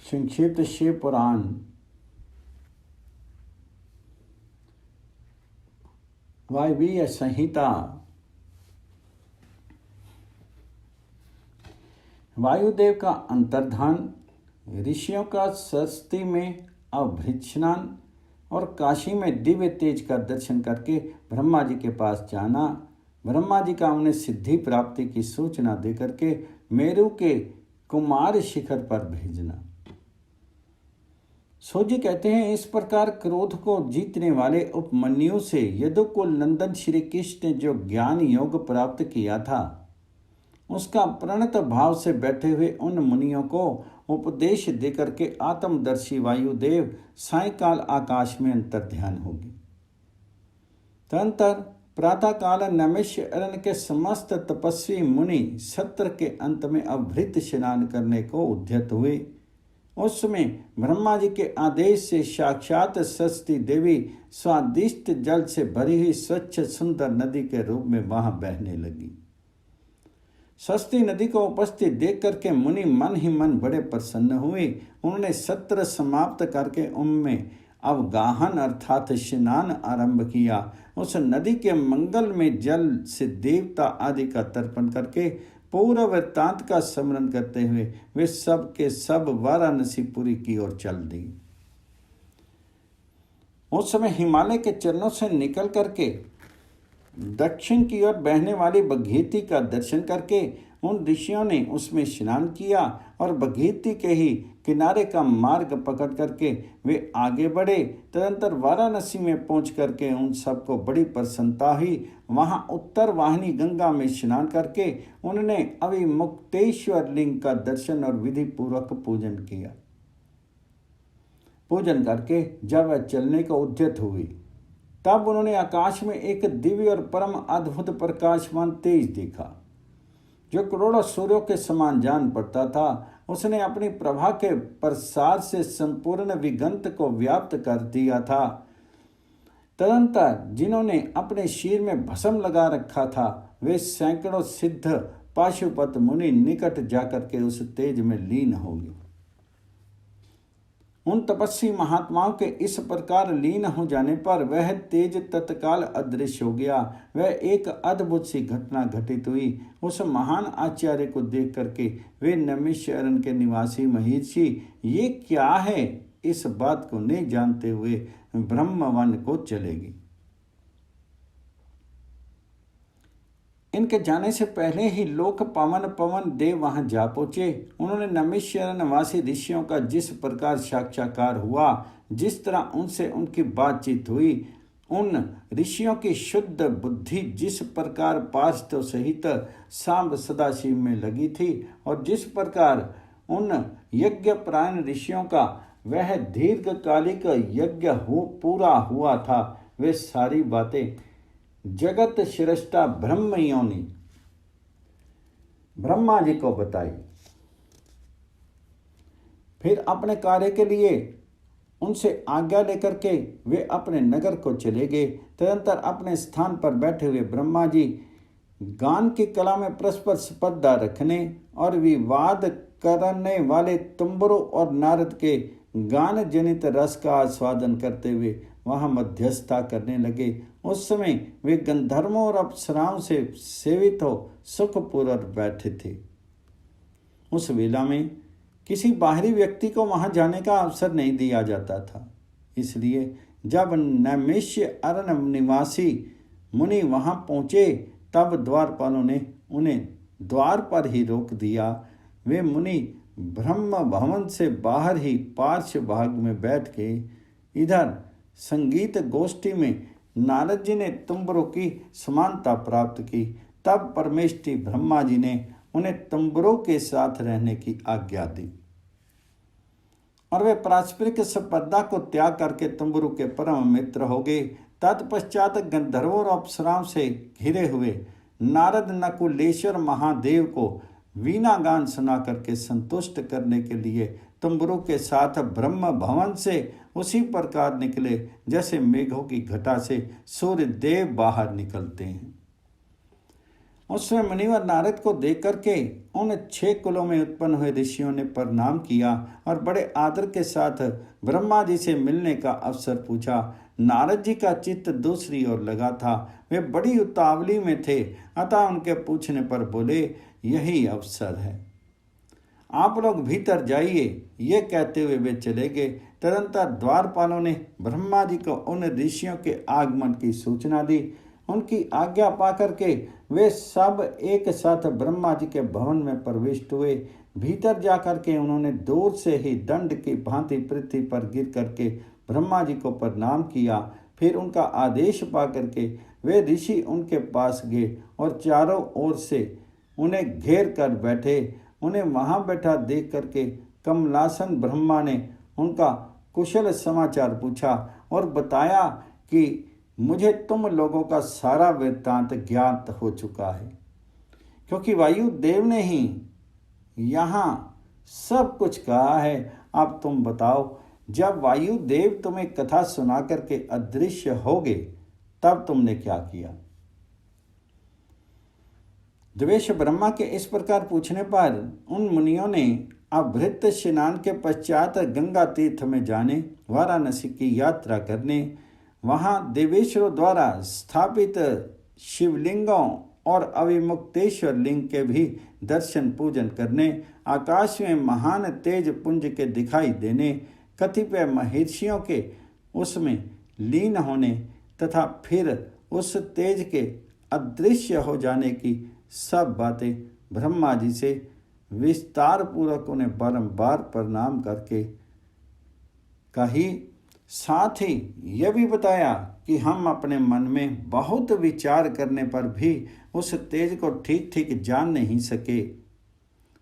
संक्षिप्त शिव पुराण। वायवीय संहिता। वायुदेव का अंतर्धान, ऋषियों का सरस्वती में अभ्रिस्नान और काशी में दिव्य तेज का दर्शन करके ब्रह्मा जी के पास जाना, ब्रह्मा जी का उन्हें सिद्धि प्राप्ति की सूचना देकर के मेरु के कुमार शिखर पर भेजना। सोजी कहते हैं, इस प्रकार क्रोध को जीतने वाले उपमन्यु से यदुकुल नंदन श्री कृष्ण ने जो ज्ञान योग प्राप्त किया था, उसका प्रणत भाव से बैठे हुए उन मुनियों को उपदेश देकर के आत्मदर्शी वायुदेव सायकाल आकाश में अंतर्ध्यान होगी। तदंतर प्रातःकाल नैमिष्य अरण्य के समस्त तपस्वी मुनि सत्र के अंत में अभृत स्नान करने को उद्यत हुए। उस समय ब्रह्मा जी के आदेश से साक्षात सरस्वती देवी स्वादिष्ट जल से भरी हुई स्वच्छ सुंदर नदी के रूप में वहां बहने लगी। सरस्वती नदी को उपस्थित देख करके मुनि मन ही मन बड़े प्रसन्न हुए। उन्होंने सत्र समाप्त करके उनमें अवगाहन अर्थात स्नान आरंभ किया। उस नदी के मंगल में जल से देवता आदि का तर्पण करके पूरा वृत्तांत का स्मरण करते हुए वे सब के सब वाराणसीपुरी की ओर चल दी। उस समय हिमालय के चरणों से निकल करके दक्षिण की ओर बहने वाली भगीरथी का दर्शन करके उन ऋषियों ने उसमें स्नान किया और भगीरथी के ही किनारे का मार्ग पकड़ करके वे आगे बढ़े। तदंतर वाराणसी में पहुंच करके उन सबको बड़ी प्रसन्नता हुई। वहां उत्तर वाहिनी गंगा में स्नान करके उन्होंने अविमुक्तेश्वर लिंग का दर्शन और विधि पूर्वक पूजन किया। पूजन करके जब वह चलने को उद्यत हुई, तब उन्होंने आकाश में एक दिव्य और परम अद्भुत प्रकाशमान तेज देखा, जो करोड़ों सूर्यों के समान जान पड़ता था। उसने अपनी प्रभा के प्रसार से संपूर्ण विगंत को व्याप्त कर दिया था। तदंतर जिन्होंने अपने शीर में भस्म लगा रखा था, वे सैकड़ों सिद्ध पाशुपत मुनि निकट जाकर के उस तेज में लीन हो गए। उन तपस्वी महात्माओं के इस प्रकार लीन हो जाने पर वह तेज तत्काल अदृश्य हो गया। वह एक अद्भुत सी घटना घटित हुई। उस महान आचार्य को देख करके वे नैमिष्य अरण्य के निवासी महर्षि ये क्या है, इस बात को नहीं जानते हुए ब्रह्मवन को चलेगी। इनके जाने से पहले ही लोक पावन पवन देव वहां जा पहुंचे। उन्होंने नैमिष्य निवासी ऋषियों का जिस प्रकार साक्षात्कार हुआ, जिस तरह उनसे उनकी बातचीत हुई, उन ऋषियों की शुद्ध बुद्धि जिस प्रकार पार्षदों सहित सांब सदाशिव में लगी थी और जिस प्रकार उन यज्ञ प्राण ऋषियों का वह दीर्घकालिक यज्ञ पूरा हुआ था, वे सारी बातें जगत श्रेष्ठा ब्रह्मियों ने ब्रह्मा जी को बताई। फिर अपने कार्य के लिए उनसे आज्ञा लेकर के वे अपने नगर को चले गए। तदंतर अपने स्थान पर बैठे हुए ब्रह्मा जी गान की कला में परस्पर स्पर्धा रखने और विवाद करने वाले तुम्बरों और नारद के गान जनित रस का आस्वादन करते हुए वहां मध्यस्थता करने लगे। उस समय वे गंधर्वों और अप्सराओं से सेवित हो सुखपूर्वक बैठे थे। उस वेला में किसी बाहरी व्यक्ति को वहां जाने का अवसर नहीं दिया जाता था। इसलिए जब नैमिष्य अरण्य निवासी मुनि वहां पहुंचे, तब द्वारपालों ने उन्हें द्वार पर ही रोक दिया। वे मुनि ब्रह्म भवन से बाहर ही पार्श्व भाग में बैठ के इधर संगीत गोष्ठी में नारद जी ने तुम्बरों की समानता प्राप्त की। तब परमेष्ठी ब्रह्मा जी ने उन्हें तुम्बरों के साथ रहने की आज्ञा दी और वे पारस्परिक स्पर्धा को त्याग करके तुम्बरों के परम मित्र हो गए। तत्पश्चात गंधर्वों और अप्सराओं से घिरे हुए नारद नकुलेश्वर महादेव को वीणा गान सुना करके संतुष्ट करने के लिए तुम्बरों के साथ ब्रह्म भवन से उसी प्रकार निकले जैसे मेघों की घटा से सूर्य देव बाहर निकलते हैं। उसने मुनिवर नारद को देख करके उन 6 कुलों में उत्पन्न हुए ऋषियों ने प्रणाम किया और बड़े आदर के साथ ब्रह्मा जी से मिलने का अवसर पूछा। नारद जी का चित्त दूसरी ओर लगा था। वे बड़ी उतावली में थे, अतः उनके पूछने पर बोले, यही अवसर है, आप लोग भीतर जाइए। ये कहते हुए वे चले गए। तदंतर द्वारपालों ने ब्रह्मा जी को उन ऋषियों के आगमन की सूचना दी। उनकी आज्ञा पाकर के वे सब एक साथ ब्रह्मा जी के भवन में प्रविष्ट हुए। भीतर जाकर के उन्होंने दूर से ही दंड की भांति पृथ्वी पर गिर करके ब्रह्मा जी को प्रणाम किया। फिर उनका आदेश पा करके वे ऋषि उनके पास गए और चारों ओर से उन्हें घेर कर बैठे। उन्हें वहां बैठा देख करके कमलासन ब्रह्मा ने उनका कुशल समाचार पूछा और बताया कि मुझे तुम लोगों का सारा वृत्तांत ज्ञात हो चुका है, क्योंकि वायु देव ने ही यहाँ सब कुछ कहा है। अब तुम बताओ, जब वायु देव तुम्हें कथा सुना करके अदृश्य हो गए, तब तुमने क्या किया? द्वेष ब्रह्मा के इस प्रकार पूछने पर उन मुनियों ने अभृत स्नान के पश्चात गंगा तीर्थ में जाने, वाराणसी की यात्रा करने, वहां देवेश्वरों द्वारा स्थापित शिवलिंगों और अविमुक्तेश्वर लिंग के भी दर्शन पूजन करने, आकाश में महान तेज पुंज के दिखाई देने, कतिपय महर्षियों के उसमें लीन होने तथा फिर उस तेज के अदृश्य हो जाने की सब बातें ब्रह्मा जी से विस्तार पूर्वक उन्हें बारंबार प्रणाम करके कही। साथ ही यह भी बताया कि हम अपने मन में बहुत विचार करने पर भी उस तेज को ठीक ठीक जान नहीं सके।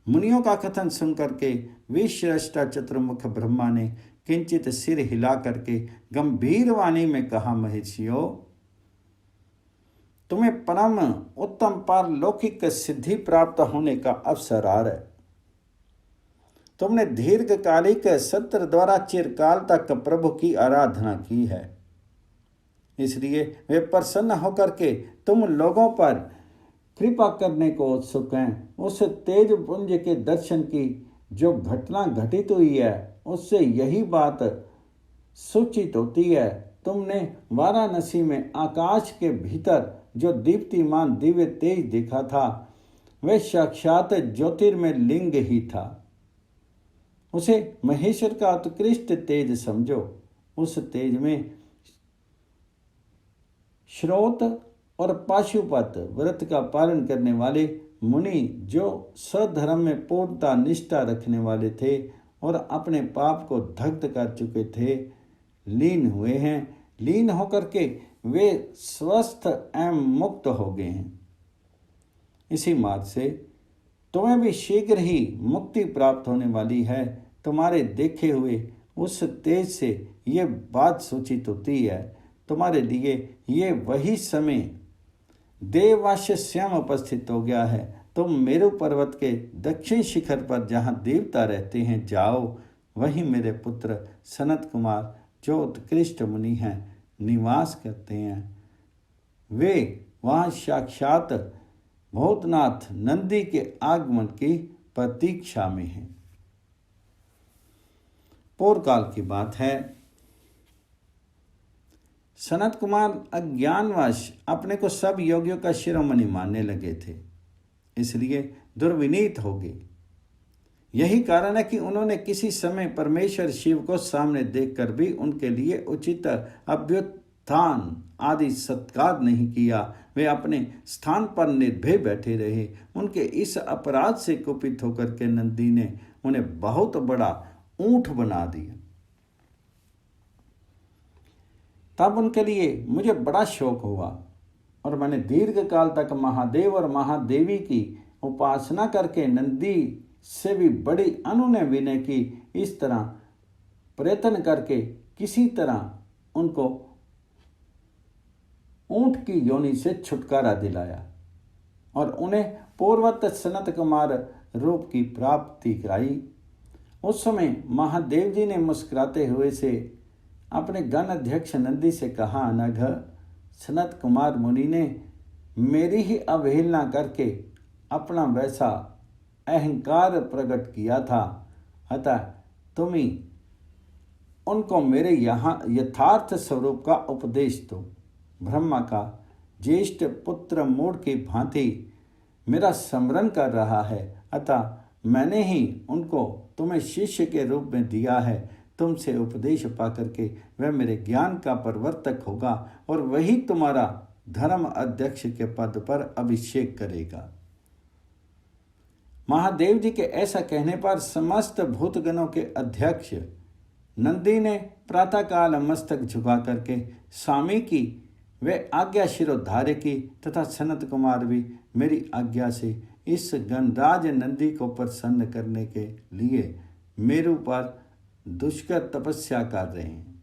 मुनियों का कथन सुन करके विश्रेष्ठा चतुर्मुख ब्रह्मा ने किंचित सिर हिला करके गंभीर वाणी में कहा, महर्षियों, तुम्हें परम उत्तम पारलौकिक सिद्धि प्राप्त होने का अवसर आ रहा है। तुमने दीर्घकालिक सत्र द्वारा चिरकाल तक प्रभु की आराधना की है, इसलिए वे प्रसन्न होकर के तुम लोगों पर कृपा करने को उत्सुक हैं। उस तेज पुंज के दर्शन की जो घटना घटित हुई है, उससे यही बात सूचित होती है। तुमने वाराणसी में आकाश के भीतर जो दीप्तिमान दिव्य तेज देखा था, वह साक्षात ज्योतिर्मय लिंग ही था। उसे महेश्वर का उत्कृष्ट तेज समझो। उस तेज में श्रोत और पाशुपत व्रत का पालन करने वाले मुनि, जो सधर्म में पूर्णता निष्ठा रखने वाले थे और अपने पाप को दग्ध कर चुके थे, लीन हुए हैं। लीन होकर के वे स्वस्थ एवं मुक्त हो गए हैं। इसी मार्ग से तुम्हें भी शीघ्र ही मुक्ति प्राप्त होने वाली है। तुम्हारे देखे हुए उस तेज से ये बात सूचित होती है। तुम्हारे लिए ये वही समय देवाश्य स्वयं उपस्थित हो गया है। तुम मेरु पर्वत के दक्षिण शिखर पर जहाँ देवता रहते हैं जाओ। वहीं मेरे पुत्र सनत कुमार, जो उत्कृष्ट मुनि हैं, निवास करते हैं। वे वहाँ साक्षात भूतनाथ नंदी के आगमन की प्रतीक्षा में हैं। पूर्व काल की बात है। सनत कुमार अज्ञानवश अपने को सब योगियों का शिरोमणि मानने लगे थे, इसलिए दुर्विनीत हो गए। यही कारण है कि उन्होंने किसी समय परमेश्वर शिव को सामने देखकर भी उनके लिए उचित अभ्युत्थान आदि सत्कार नहीं किया। वे अपने स्थान पर निर्भय बैठे रहे। उनके इस अपराध से कुपित होकर के नंदी ने उन्हें बहुत बड़ा ऊंट बना दिया। तब उनके लिए मुझे बड़ा शौक हुआ और मैंने दीर्घ काल तक महादेव और महादेवी की उपासना करके नंदी से भी बड़ी अनुनय विनय की। इस तरह प्रयत्न करके किसी तरह उनको ऊंट की योनि से छुटकारा दिलाया और उन्हें पूर्वत सनत कुमार रूप की प्राप्ति कराई। उस समय महादेव जी ने मुस्कुराते हुए से अपने गण अध्यक्ष नंदी से कहा, अनघ, सनत कुमार मुनि ने मेरी ही अवहेलना करके अपना वैसा अहंकार प्रकट किया था, अतः तुम ही उनको मेरे यहाँ यथार्थ स्वरूप का उपदेश दो। ब्रह्मा का ज्येष्ठ पुत्र मूढ़ की भांति मेरा स्मरण कर रहा है, अतः मैंने ही उनको तुम्हें शिष्य के रूप में दिया है। तुमसे उपदेश पा करके वह मेरे ज्ञान का प्रवर्तक होगा और वही तुम्हारा धर्म अध्यक्ष के पद पर अभिषेक करेगा। महादेव जी के ऐसा कहने पर समस्त भूतगणों के अध्यक्ष नंदी ने प्रातःकाल मस्तक झुका करके स्वामी की वे आज्ञा शिरोधार्य की तथा सनत कुमार भी मेरी आज्ञा से इस गणराज नंदी को प्रसन्न करने के लिए मेरु पर दुष्कर तपस्या कर रहे हैं।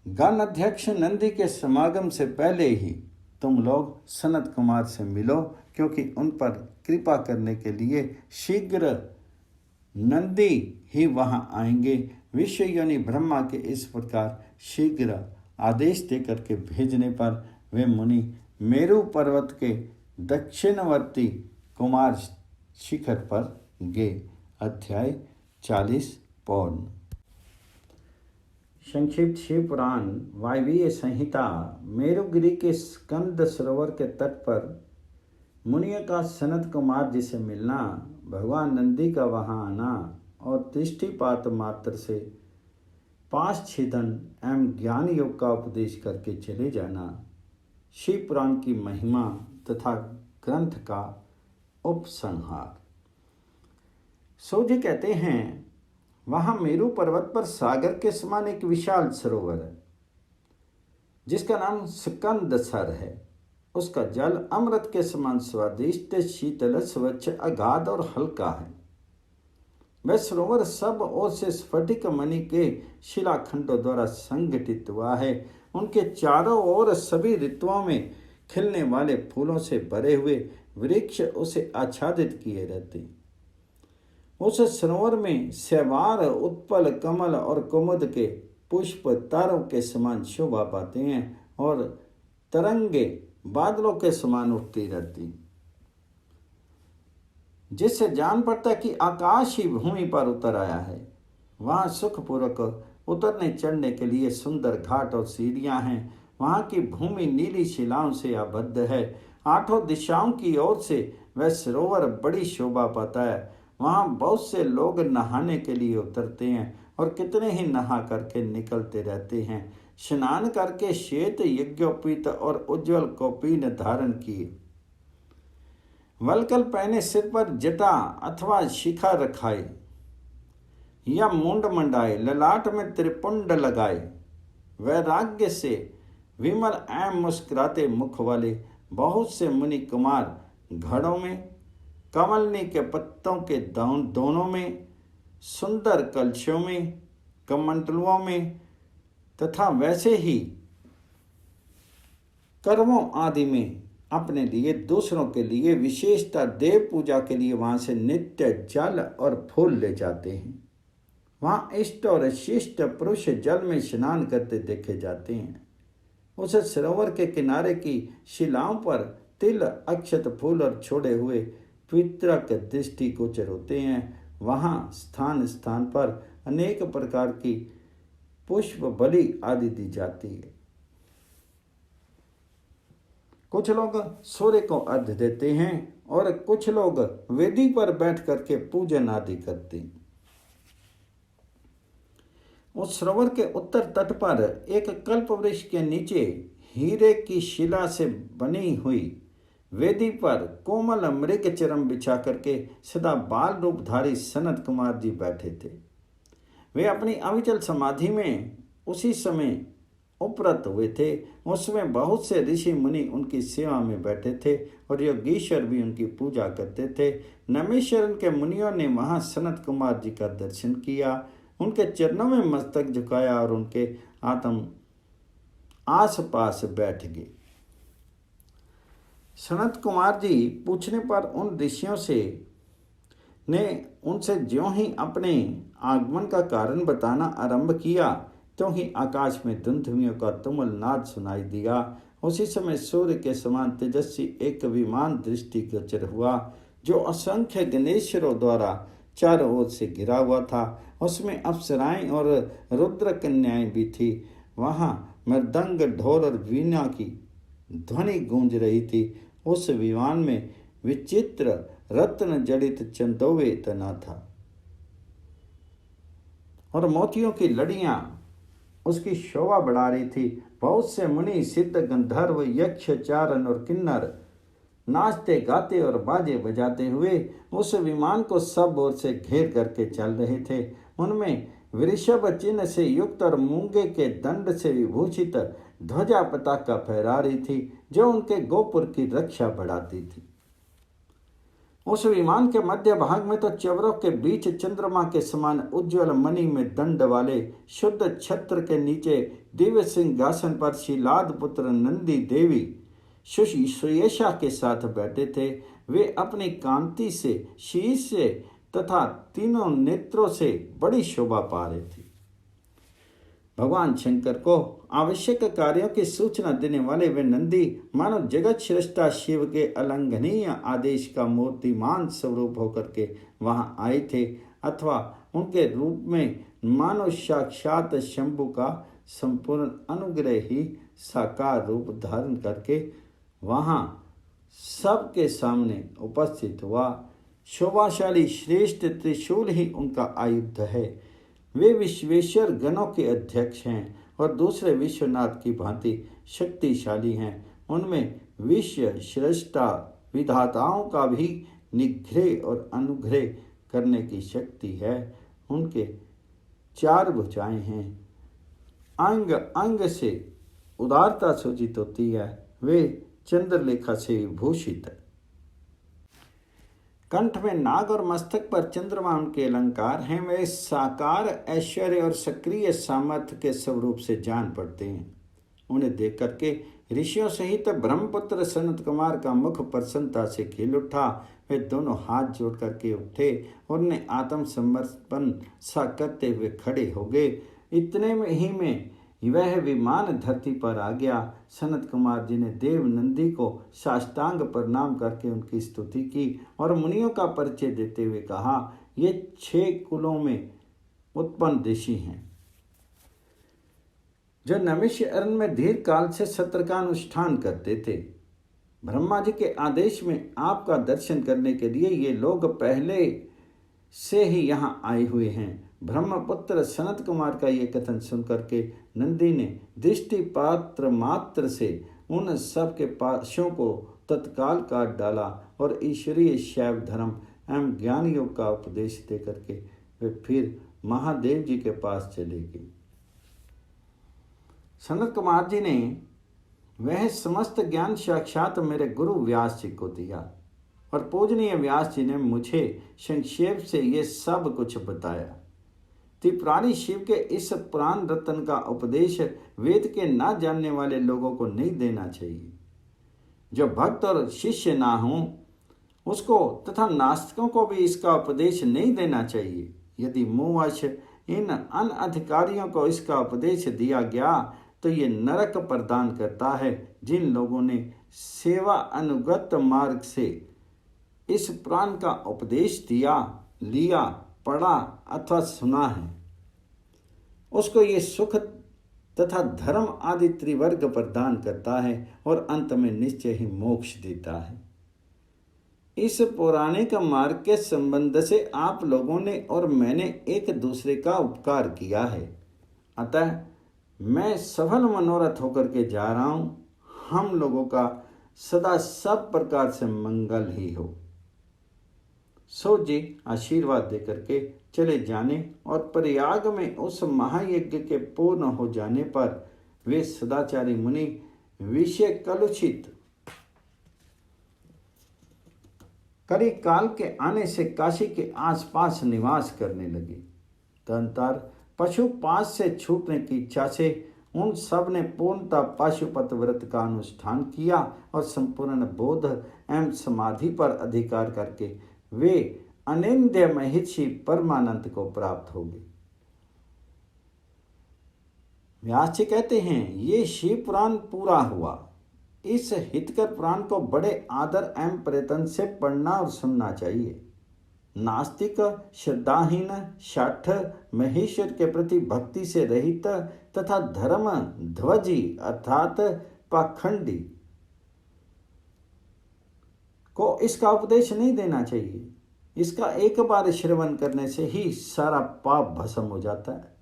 गण अध्यक्ष नंदी के समागम से पहले ही तुम लोग सनत कुमार से मिलो, क्योंकि उन पर कृपा करने के लिए शीघ्र नंदी ही वहां आएंगे। विश्व यानी ब्रह्मा के इस प्रकार शीघ्र आदेश देकर के भेजने पर वे मुनि मेरु पर्वत के दक्षिणवर्ती कुमार शिखर पर गए। अध्याय 40 पूर्ण। संक्षिप्त शिव पुराण वायवीय संहिता। मेरुगिरी के स्कंद सरोवर के तट पर मुनियों का सनत कुमार जी से मिलना, भगवान नंदी का वहां आना और दृष्टिपात मात्र से 5 छिदन एवं ज्ञान योग का उपदेश करके चले जाना, शिव पुराण की महिमा तथा ग्रंथ का उपसंहार। सो जी कहते हैं, वहां मेरु पर्वत पर सागर के समान एक विशाल सरोवर है जिसका नाम स्कंदसर है। उसका जल अमृत के समान स्वादिष्ट, शीतल, स्वच्छ, अगाध और हल्का है। वह सरोवर सब ओर से स्फटिक मणि के शिलाखंडों द्वारा संगठित हुआ है। उनके चारों ओर सभी ऋतुओं में खिलने वाले फूलों से भरे हुए वृक्ष उसे आच्छादित किए रहते। उस सरोवर में शैवाल, उत्पल, कमल और कुमुद के पुष्प तारों के समान शोभा पाते हैं और तरंगे बादलों के समान उठती रहती, जिससे जान पड़ता कि आकाश ही भूमि पर उतर आया है। वहां सुखपूर्वक उतरने चढ़ने के लिए सुंदर घाट और सीढ़ियां हैं। वहां की भूमि नीली शिलाओं से आबद्ध है। 8 दिशाओं की ओर से वह सरोवर बड़ी शोभा पाता है। वहां बहुत से लोग नहाने के लिए उतरते हैं और कितने ही नहा करके निकलते रहते हैं। स्नान करके श्वेत यज्ञोपीत और उज्ज्वल कौपीन धारण किए, वलकल पहने, सिर पर जटा अथवा शिखा रखाए या मुंड मंडाए, ललाट में त्रिपुंड लगाए, वैराग्य से विमल एवं मुस्कुराते मुख वाले बहुत से मुनि कुमार घड़ों में, कमलनी के पत्तों के दोनों में, सुंदर कलशों में, कमंडलुओं में तथा वैसे ही कर्मों आदि में अपने लिए, दूसरों के लिए, विशेषता देव पूजा के लिए वहां से नित्य जल और फूल ले जाते हैं। वहां इष्ट और शिष्ट पुरुष जल में स्नान करते देखे जाते हैं। उस सरोवर के किनारे की शिलाओं पर तिल, अक्षत, फूल और छोड़े हुए पितरक दृष्टिगोचर होते हैं। वहां स्थान स्थान पर अनेक प्रकार की पुष्प बलि आदि दी जाती है। कुछ लोग सूर्य को अर्घ्य देते हैं और कुछ लोग वेदी पर बैठ करके पूजन आदि करते हैं। उस सरोवर के उत्तर तट पर एक कल्प वृक्ष के नीचे हीरे की शिला से बनी हुई वेदी पर कोमल मृग चरम बिछा करके सदा बाल रूपधारी सनत कुमार जी बैठे थे। वे अपनी अविचल समाधि में उसी समय उपरत हुए थे। उसमें बहुत से ऋषि मुनि उनकी सेवा में बैठे थे और योगीश्वर भी उनकी पूजा करते थे। नमेश्वरन के मुनियों ने वहां सनत कुमार जी का दर्शन किया, उनके चरणों में मस्तक झुकाया और उनके आत्म आस पास बैठ गए। सनत कुमार जी पूछने पर उन ऋषियों से ने उनसे ज्यों ही अपने आगमन का कारण बताना आरंभ किया, त्यों ही आकाश में धुंधुमियों का तुमुल नाद सुनाई दिया उसी समय सूर्य के समान तेजस्वी एक विमान दृष्टिगोचर हुआ, जो असंख्य गणेश्वरों द्वारा चारों ओर से घिरा हुआ था। उसमें अप्सराएं और रुद्र कन्याएं भी थी। वहां मृदंग, ढोल और वीणा की ध्वनि गूंज रही थी। उस विमान में विचित्र रत्न जड़ित चंदोवे तना था और मोतियों की लड़ियां उसकी शोभा बढ़ा रही थी। बहुत से मुनि, सिद्ध, गंधर्व, यक्ष, चारण और किन्नर नाचते गाते और बाजे बजाते हुए उस विमान को सब ओर से घेर करके चल रहे थे। उनमें वृषभ चिन्ह से युक्त और मूंगे के दंड से विभूषित ध्वजा पताका फहरा रही थी, जो उनके गोपुर की रक्षा बढ़ाती थी। उस विमान के मध्य भाग में तो चवरों के बीच चंद्रमा के समान उज्ज्वल मणि में दंड वाले शुद्ध छत्र के नीचे दिव्य सिंहासन पर शीलाद पुत्र नंदी देवी सुयशा के साथ बैठे थे। वे अपनी कांति से, शीश से तथा तीनों नेत्रों से बड़ी शोभा पा रहे थे। भगवान शंकर को आवश्यक कार्यों की सूचना देने वाले वे नंदी मानो जगत श्रेष्ठा शिव के अलंघनीय आदेश का मूर्तिमान स्वरूप होकर के वहां आए थे, अथवा उनके रूप में मानो साक्षात शंभु का संपूर्ण अनुग्रह ही साकार रूप धारण करके वहां सबके सामने उपस्थित हुआ। शोभाशाली श्रेष्ठ त्रिशूल ही उनका आयुध है। वे विश्वेश्वर गणों के अध्यक्ष हैं और दूसरे विश्वनाथ की भांति शक्तिशाली हैं। उनमें विश्व श्रेष्ठा विधाताओं का भी निग्रह और अनुग्रह करने की शक्ति है। उनके 4 भुजाएं हैं। अंग अंग से उदारता सूचित होती है। वे चंद्रलेखा से विभूषित है। कंठ में नाग और मस्तक पर चंद्रमा उनके अलंकार हैं। वे साकार ऐश्वर्य और सक्रिय सामर्थ्य के स्वरूप से जान पड़ते हैं। उन्हें देख करके ऋषियों सहित ब्रह्मपुत्र सनत कुमार का मुख प्रसन्नता से खिल उठा। वे दोनों हाथ जोड़ करके उठे और उन्हें आत्मसमर्पण सा करते हुए खड़े हो गए। इतने में ही में वह विमान धरती पर आ गया। सनत कुमार जी ने देव नंदी को साष्टांग प्रणाम करके उनकी स्तुति की और मुनियों का परिचय देते हुए कहा, ये 6 कुलों में उत्पन्न ऋषि हैं, जो नैमिष्य अरण्य में दीर्घ काल से सत्र का अनुष्ठान करते थे। ब्रह्मा जी के आदेश में आपका दर्शन करने के लिए ये लोग पहले से ही यहाँ आए हुए हैं। ब्रह्मपुत्र सनत कुमार का ये कथन सुनकर के नंदी ने दृष्टिपात्र मात्र से उन सब के पाशों को तत्काल काट डाला और ईश्वरीय शैव धर्म एवं ज्ञान योग का उपदेश दे करके वे फिर महादेव जी के पास चले गए। सनत कुमार जी ने वह समस्त ज्ञान साक्षात मेरे गुरु व्यास जी को दिया और पूजनीय व्यास जी ने मुझे संक्षेप से ये सब कुछ बताया। त्रिपुरारी शिव के इस पुराण रत्न का उपदेश वेद के ना जानने वाले लोगों को नहीं देना चाहिए। जो भक्त और शिष्य ना हो उसको तथा नास्तिकों को भी इसका उपदेश नहीं देना चाहिए। यदि मुंहवश इन अनधिकारियों को इसका उपदेश दिया गया तो ये नरक प्रदान करता है। जिन लोगों ने सेवा अनुगत मार्ग से इस पुराण का उपदेश दिया, लिया, पढ़ा अथवा सुना है, उसको ये सुख तथा धर्म आदि त्रिवर्ग प्रदान करता है और अंत में निश्चय ही मोक्ष देता है। इस पौराणिक मार्ग के संबंध से आप लोगों ने और मैंने एक दूसरे का उपकार किया है, अतः मैं सफल मनोरथ होकर के जा रहा हूँ। हम लोगों का सदा सब प्रकार से मंगल ही हो। सो जी आशीर्वाद देकर के चले जाने और प्रयाग में उस महायज्ञ के पूर्ण हो जाने पर वे सदाचारी मुनि विषय कलुषित करी काल के आने से काशी के आसपास निवास करने लगे। तदंतर पशुपात से छूटने की इच्छा से उन सब ने पूर्णतः पाशुपत व्रत का अनुष्ठान किया और संपूर्ण बोध एवं समाधि पर अधिकार करके वे अनिंद्य महिषी परमानंद को प्राप्त हो गए। व्यास जी कहते हैं, ये शिव पुराण पूरा हुआ। इस हितकर पुराण को बड़े आदर एवं प्रयत्न से पढ़ना और सुनना चाहिए। नास्तिक, श्रद्धाहीन, शठ, महेश्वर के प्रति भक्ति से रहित तथा धर्म ध्वजी अर्थात पाखंडी को इसका उपदेश नहीं देना चाहिए। इसका एक बार श्रवण करने से ही सारा पाप भस्म हो जाता है।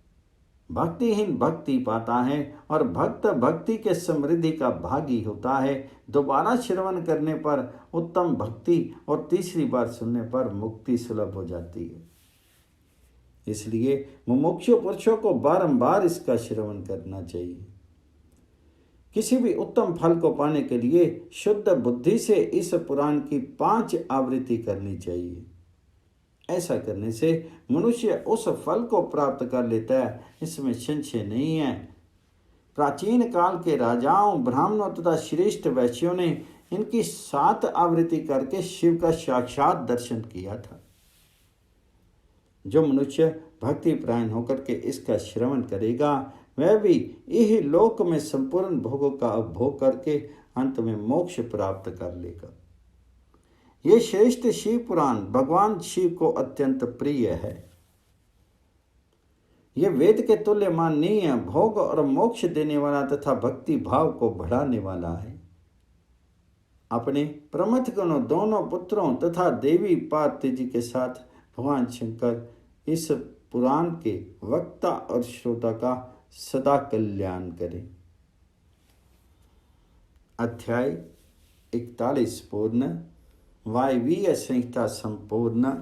भक्तिहीन भक्ति पाता है और भक्त भक्ति के समृद्धि का भागी होता है। दोबारा श्रवण करने पर उत्तम भक्ति और तीसरी बार सुनने पर मुक्ति सुलभ हो जाती है। इसलिए मुमुक्षु पुरुषों को बारंबार इसका श्रवण करना चाहिए। किसी भी उत्तम फल को पाने के लिए शुद्ध बुद्धि से इस पुराण की 5 आवृत्ति करनी चाहिए। ऐसा करने से मनुष्य उस फल को प्राप्त कर लेता है, इसमें संशय नहीं है। प्राचीन काल के राजाओं, ब्राह्मणों तथा श्रेष्ठ वैश्यों ने इनकी 7 आवृत्ति करके शिव का साक्षात दर्शन किया था। जो मनुष्य भक्ति परायण होकर के इसका श्रवण करेगा वह भी यही लोक में संपूर्ण भोगों का उपभोग करके अंत में मोक्ष प्राप्त कर लेगा। ये श्रेष्ठ शिव पुराण भगवान शिव को अत्यंत प्रिय है। यह वेद के तुल्यमान नहीं है, भोग और मोक्ष देने वाला तथा भक्ति भाव को बढ़ाने वाला है। अपने प्रमथ गणों दोनों पुत्रों तथा देवी पार्वती जी के साथ भगवान शंकर इस पुराण के वक्ता और श्रोता का सदा कल्याण करें। अध्याय 41 पूर्ण। वायवीय संहिता संपूर्ण।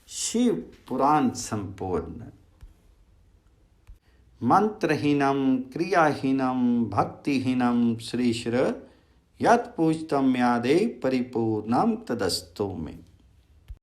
शिव पुराण संपूर्ण। मंत्रहीनम क्रियाहीनम भक्तिहीनम श्रीश्र यत् पूजितम यादे परिपूर्णम तदस्तु में।